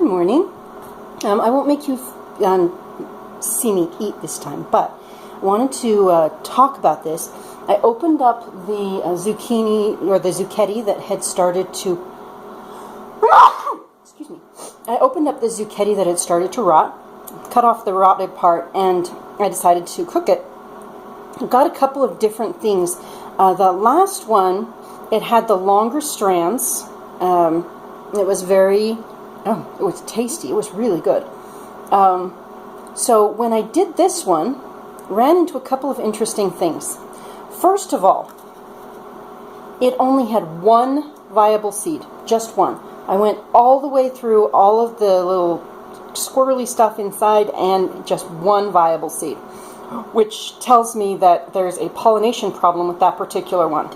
morning. I won't make you see me eat this time, but I wanted to talk about this. I opened up the zucchini, or the zucchetti that had started to excuse me. I opened up the zucchetti that had started to rot, cut off the rotted part, and I decided to cook it. I got a couple of different things. The last one, it had the longer strands. It was it was tasty. It was really good. So when I did this one, ran into a couple of interesting things. First of all, it only had one viable seed, just one. I went all the way through all of the little squirrely stuff inside and just one viable seed, which tells me that there's a pollination problem with that particular one.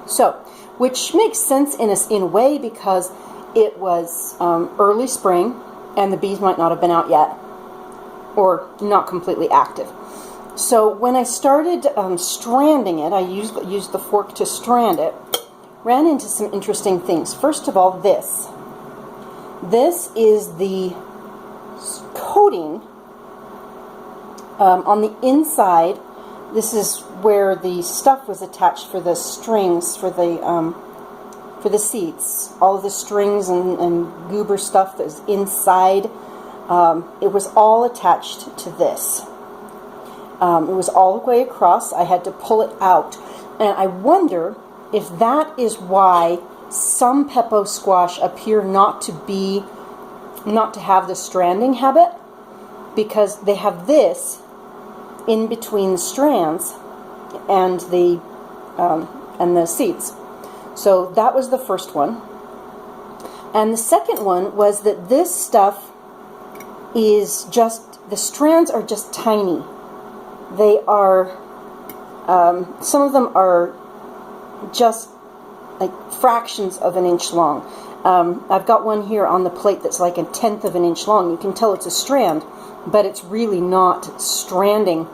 So, which makes sense in a way, because it was early spring and the bees might not have been out yet, or not completely active. So when I started stranding it, I used the fork to strand it, ran into some interesting things. First of all, this is the coating on the inside. This is where the stuff was attached for the strings, for the seeds. All of the strings and goober stuff that was inside, it was all attached to this. It was all the way across. I had to pull it out. And I wonder if that is why some Peppo squash appear not to have the stranding habit, because they have this in between the strands and the seeds. So that was the first one. And the second one was that this stuff is just, the strands are just tiny. They are, some of them are just like fractions of an inch long. I've got one here on the plate that's like 1/10 of an inch long. You can tell it's a strand, but it's really not stranding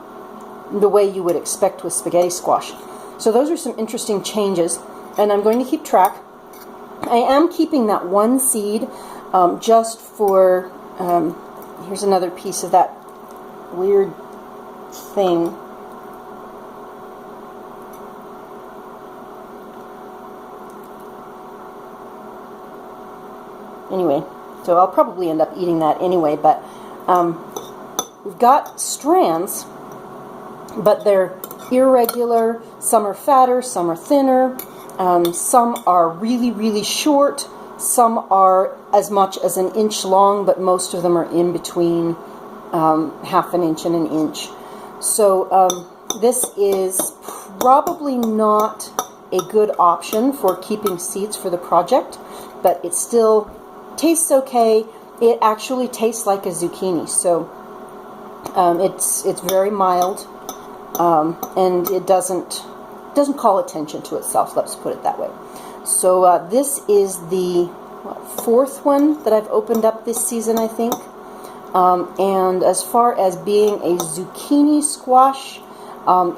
the way you would expect with spaghetti squash. So those are some interesting changes, and I'm going to keep track. I am keeping that one seed just for, here's another piece of that weird thing. Anyway, so I'll probably end up eating that anyway, but we've got strands, but they're irregular. Some are fatter, some are thinner, some are really, really short, some are as much as an inch long, but most of them are in between half an inch and an inch. So this is probably not a good option for keeping seeds for the project, but it still tastes okay. It actually tastes like a zucchini, so it's very mild, and it doesn't call attention to itself, let's put it that way. So this is the fourth one that I've opened up this season, I think. And as far as being a zucchini squash,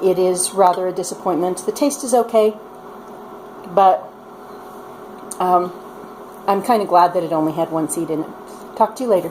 it is rather a disappointment. The taste is okay, but I'm kind of glad that it only had one seed in it. Talk to you later.